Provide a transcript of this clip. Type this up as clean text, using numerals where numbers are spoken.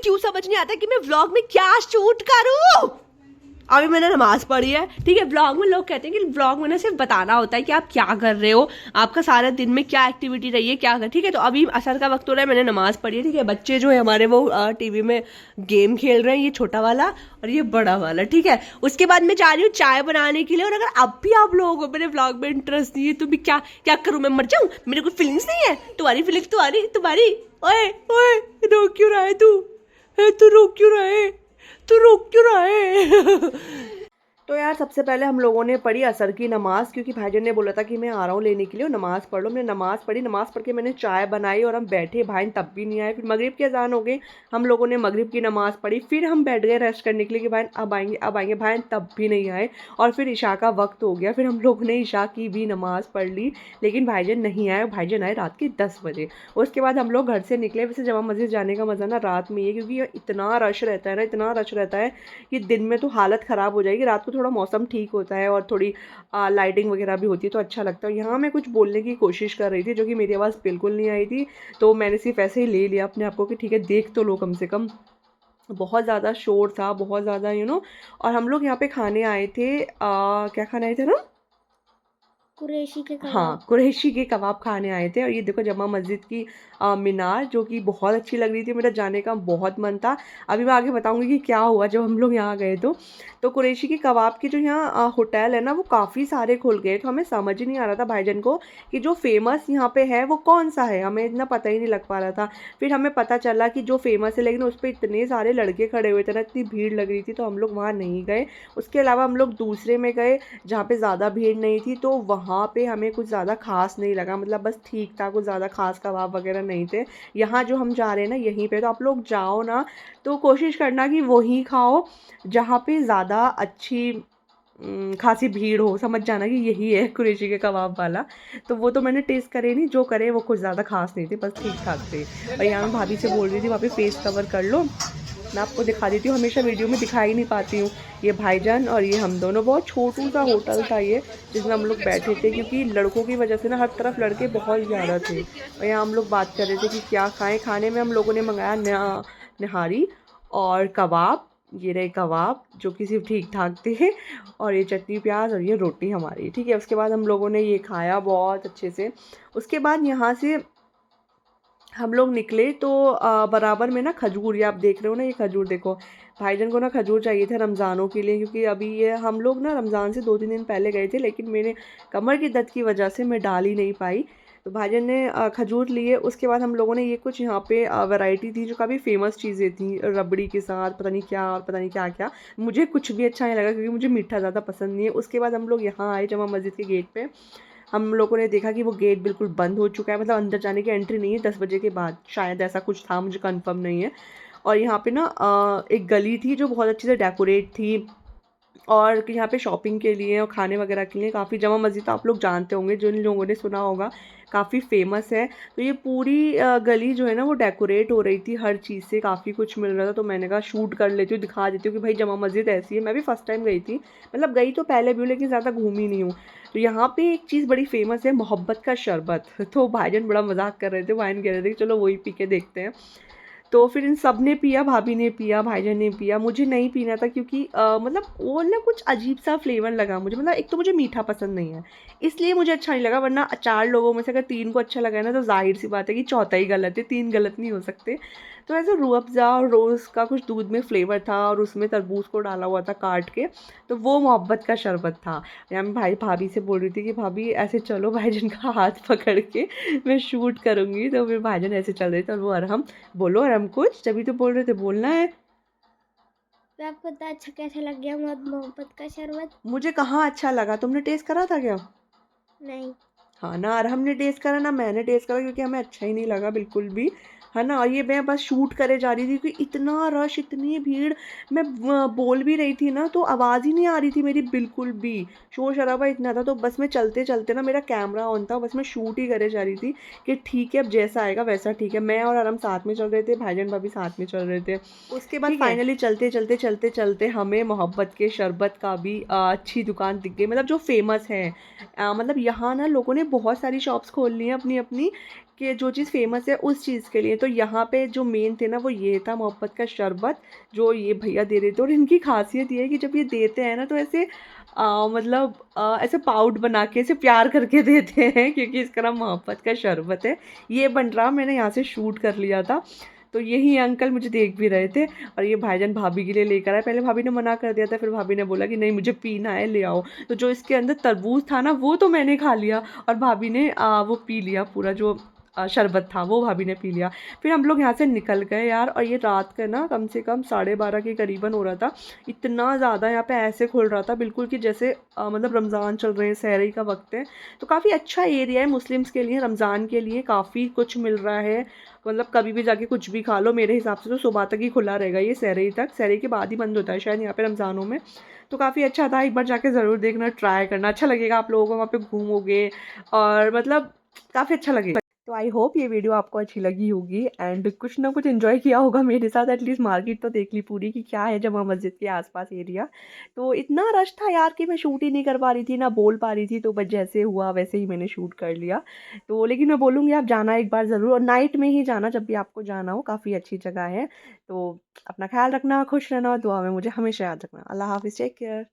क्यों समझ नहीं आता कि मैं व्लॉग में क्या शूट करूं। अभी मैंने नमाज पढ़ी है, ठीक है। व्लॉग में लोग कहते हैं कि व्लॉग में ना सिर्फ बताना होता है कि आप क्या कर रहे हो, आपका सारा दिन में क्या एक्टिविटी रही है, क्या कर, ठीक है। तो अभी असर का वक्त हो रहा है, मैंने नमाज पढ़ी है, ठीक है। बच्चे जो है हमारे वो टीवी में गेम खेल रहे हैं, ये छोटा वाला और ये बड़ा वाला, ठीक है। उसके बाद मैं जा रही हूँ चाय बनाने के लिए। और अगर अब भी आप लोगों को मेरे व्लॉग में इंटरेस्ट नहीं है तो भी क्या क्या करूँ, मैं मर जाऊँ? मेरे को फीलिंग्स नहीं है। तुम्हारी फीलिंग्स तुम्हारी ओए ओए, रो क्यों रहा है तू रो क्यों रहा है, तू रो क्यों रहा है? तो यार सबसे पहले हम लोगों ने पढ़ी असर की नमाज़, क्योंकि भाईजान ने बोला था कि मैं आ रहा हूँ लेने के लिए, नमाज़ पढ़ लो। मैंने नमाज़ पढ़ी, नमाज़ पढ़ के मैंने चाय बनाई और हम बैठे, भाई तब भी नहीं आए। फिर मगरिब की अजान हो गई, हम लोगों ने मगरिब की नमाज़ पढ़ी, फिर हम बैठ गए रेस्ट करने के लिए कि भाई अब आएंगे। भाई तब भी नहीं आए। और फिर इशा का वक्त हो गया, फिर हम लोगों ने इशा की भी नमाज़ पढ़ ली, लेकिन भाईजान नहीं आए। भाईजान आए रात के 10 बजे। उसके बाद हम लोग घर से निकले। वैसे जमा मस्जिद जाने का मज़ा ना रात में ही है, क्योंकि इतना रश रहता है ना, इतना रश रहता है कि दिन में तो हालत ख़राब हो जाएगी। रात को थोड़ा मौसम ठीक होता है और थोड़ी लाइटिंग वगैरह भी होती है तो अच्छा लगता है। यहाँ मैं कुछ बोलने की कोशिश कर रही थी जो कि मेरी आवाज़ बिल्कुल नहीं आई थी, तो मैंने सिर्फ ऐसे ही ले लिया अपने आप को कि ठीक है देख तो लो कम से कम। बहुत ज़्यादा शोर था, बहुत ज़्यादा और हम लोग यहाँ पे खाने आए थे, क्या खाने आए थे ना, कुरैशी के कबाब। हाँ, कुरैशी के कबाब खाने आए थे। और ये देखो जमा मस्जिद की मीनार, जो कि बहुत अच्छी लग रही थी, मेरा जाने का बहुत मन था। अभी मैं आगे बताऊंगी कि क्या हुआ जब हम लोग यहाँ गए। तो कुरैशी के कबाब के जो यहाँ होटल है ना, वो काफ़ी सारे खुल गए। तो हमें समझ ही नहीं आ रहा था भाईजान को कि जो फेमस यहाँ पे है वो कौन सा है, हमें इतना पता ही नहीं लग पा रहा था। फिर हमें पता चला कि जो फेमस है, लेकिन उस पर इतने सारे लड़के खड़े हुए थे ना, इतनी भीड़ लग रही थी, तो हम लोग वहाँ नहीं गए। उसके अलावा हम लोग दूसरे में गए जहाँ पे ज़्यादा भीड़ नहीं थी, तो वहाँ पे हमें कुछ ज़्यादा खास नहीं लगा, मतलब बस ठीक था, कुछ ज़्यादा खास कबाब वगैरह नहीं थे। यहाँ जो हम जा रहे हैं ना यहीं पे, तो आप लोग जाओ ना तो कोशिश करना कि वहीं खाओ जहाँ पे ज़्यादा अच्छी खासी भीड़ हो। समझ जाना कि यही है कुरैशी के कबाब वाला। तो वो तो मैंने टेस्ट करे नहीं, जो करे वो कुछ ज़्यादा खास नहीं थे, बस ठीक ठाक थे। और यहाँ मैं भाभी से बोल रही थी वहाँ पे फेस कवर कर लो, मैं आपको दिखा देती हूँ, हमेशा वीडियो में दिखा ही नहीं पाती हूँ। ये भाईजान और ये हम दोनों, बहुत छोटू सा होटल था ये जिसमें हम लोग बैठे थे, क्योंकि लड़कों की वजह से ना हर तरफ लड़के बहुत ज़्यादा थे। और यहाँ हम लोग बात कर रहे थे कि क्या खाएं। खाने में हम लोगों ने मंगाया निहारी और कबाब, ये रहे कबाब जो कि सिर्फ ठीक ठाक थे, और ये चटनी प्याज और ये रोटी हमारी, ठीक है। उसके बाद हम लोगों ने ये खाया बहुत अच्छे से। उसके बाद यहाँ से हम लोग निकले तो बराबर में ना खजूर, ये आप देख रहे हो ना, ये खजूर देखो। भाईजान को ना खजूर चाहिए था रमज़ानों के लिए, क्योंकि अभी ये हम लोग ना रमज़ान से 2-3 दिन पहले गए थे, लेकिन मेरे कमर की दर्द की वजह से मैं डाल ही नहीं पाई। तो भाईजान ने खजूर लिए। उसके बाद हम लोगों ने ये कुछ यहाँ पे वैरायटी थी जो काफ़ी फेमस चीज़ें थी, रबड़ी के साथ पता नहीं क्या और पता नहीं क्या क्या। मुझे कुछ भी अच्छा नहीं लगा क्योंकि मुझे मीठा ज़्यादा पसंद नहीं है। उसके बाद हम लोग यहाँ आए जमा मस्जिद के गेट पे। हम लोगों ने देखा कि वो गेट बिल्कुल बंद हो चुका है, मतलब अंदर जाने की एंट्री नहीं है 10 बजे के बाद, शायद ऐसा कुछ था, मुझे कंफर्म नहीं है। और यहाँ पे ना एक गली थी जो बहुत अच्छे से डेकोरेट थी, और यहाँ पे शॉपिंग के लिए और खाने वगैरह के लिए काफ़ी, जमा मस्जिद तो आप लोग जानते होंगे, जिन लोगों ने सुना होगा, काफ़ी फेमस है। तो ये पूरी गली जो है ना वो डेकोरेट हो रही थी हर चीज़ से, काफ़ी कुछ मिल रहा था। तो मैंने कहा शूट कर लेती हूँ, दिखा देती हूँ कि भाई जमा मस्जिद ऐसी है। मैं भी फर्स्ट टाइम गई थी, मतलब गई तो पहले भी हूँ लेकिन ज़्यादा घूमी नहीं हूँ। तो यहाँ पे एक चीज़ बड़ी फेमस है, मोहब्बत का शरबत। तो भाईजान बड़ा मजाक कर रहे थे, भाईजान कह रहे थे कि चलो वही पी के देखते हैं। तो फिर इन सब ने पिया, भाभी ने पिया, भाईजान ने पिया, मुझे नहीं पीना था क्योंकि मतलब वो ना कुछ अजीब सा फ्लेवर लगा मुझे। मतलब एक तो मुझे मीठा पसंद नहीं है, इसलिए मुझे अच्छा नहीं लगा। वरना 4 लोगों में से अगर 3 को अच्छा लगा है ना, तो जाहिर सी बात है कि चौथा ही गलत है, 3 गलत नहीं हो सकते। तो ऐसे रूह अफ़ज़ा और रोज़ का कुछ दूध में फ्लेवर था, और उसमें तरबूज को डाला हुआ था काट के, तो वो मोहब्बत का शरबत था। या मैं भाभी से बोल रही थी कि भाभी ऐसे चलो भाईजान का हाथ पकड़ के मैं शूट करूँगी। तो फिर भाईजान ऐसे चल रहे थे और वो अरहम, बोलो अरहम कुछ, तभी तो बोल रहे थे, बोलना है। तो आपको तो अच्छा कैसा लग गया मोहब्बत का शरबत? मुझे कहाँ अच्छा लगा, तुमने टेस्ट करा था क्या? नहीं। हाँ ना, अरहम ने टेस्ट करा ना मैंने टेस्ट करा, क्योंकि हमें अच्छा ही नहीं लगा बिल्कुल भी, है ना। और ये मैं बस शूट करे जा रही थी क्योंकि इतना रश, इतनी भीड़। मैं बोल भी रही थी ना तो आवाज़ ही नहीं आ रही थी मेरी बिल्कुल भी, शोर शराबा इतना था। तो बस मैं चलते चलते ना, मेरा कैमरा ऑन था, बस मैं शूट ही करे जा रही थी कि ठीक है अब जैसा आएगा वैसा ठीक है। मैं और अरहम साथ में चल रहे थे, भाईजान भाभी साथ में चल रहे थे। उसके बाद फाइनली चलते चलते चलते चलते हमें मोहब्बत के शरबत का भी अच्छी दुकान दिख गई, मतलब जो फेमस है। मतलब यहाँ ना लोगों ने बहुत सारी शॉप्स खोल ली हैं अपनी अपनी, कि जो चीज़ फ़ेमस है उस चीज़ के लिए। तो यहाँ पे जो मेन थे ना वो ये था मोहब्बत का शरबत, जो ये भैया दे रहे थे। और इनकी ख़ासियत ये है कि जब ये देते हैं ना तो ऐसे मतलब ऐसे पाउट बना के ऐसे प्यार करके देते हैं, क्योंकि इसका नाम मोहब्बत का शरबत है। ये बन रहा मैंने यहाँ से शूट कर लिया था। तो यही अंकल मुझे देख भी रहे थे और ये भाईजान भाभी के लिए लेकर आए। पहले भाभी ने मना कर दिया था, फिर भाभी ने बोला कि नहीं मुझे पीना है, ले आओ। तो जो इसके अंदर तरबूज था ना वो तो मैंने खा लिया और भाभी ने वो पी लिया पूरा, जो शरबत था वो भाभी ने पी लिया। फिर हम लोग यहाँ से निकल गए यार, और ये रात का ना कम से कम 12:30 के करीबन हो रहा था। इतना ज़्यादा यहाँ पे ऐसे खुल रहा था बिल्कुल कि जैसे मतलब रमज़ान चल रहे हैं, सहरी का वक्त है। तो काफ़ी अच्छा एरिया है मुस्लिम्स के लिए, रमज़ान के लिए काफ़ी कुछ मिल रहा है। मतलब कभी भी जाके कुछ भी खा लो, मेरे हिसाब से तो सुबह तक ही खुला रहेगा ये, सहरी तक। सहरी के बाद ही बंद होता है शायद यहाँ पे रमज़ानों में। तो काफ़ी अच्छा था, एक बार जाके ज़रूर देखना, ट्राई करना, अच्छा लगेगा। आप लोगों को वहाँ पे घूमोगे और मतलब काफ़ी अच्छा लगेगा। तो आई होप ये वीडियो आपको अच्छी लगी होगी एंड कुछ ना कुछ एंजॉय किया होगा मेरे साथ। एटलीस्ट मार्केट तो देख ली पूरी कि क्या है जमा मस्जिद के आसपास एरिया। तो इतना रश था यार कि मैं शूट ही नहीं कर पा रही थी, ना बोल पा रही थी। तो बस जैसे हुआ वैसे ही मैंने शूट कर लिया। तो लेकिन मैं बोलूँगी आप जाना एक बार ज़रूर, और नाइट में ही जाना जब भी आपको जाना हो, काफ़ी अच्छी जगह है। तो अपना ख्याल रखना, खुश रहना और दुआ में मुझे हमेशा याद रखना। अल्लाह हाफ़िज़, टेक केयर।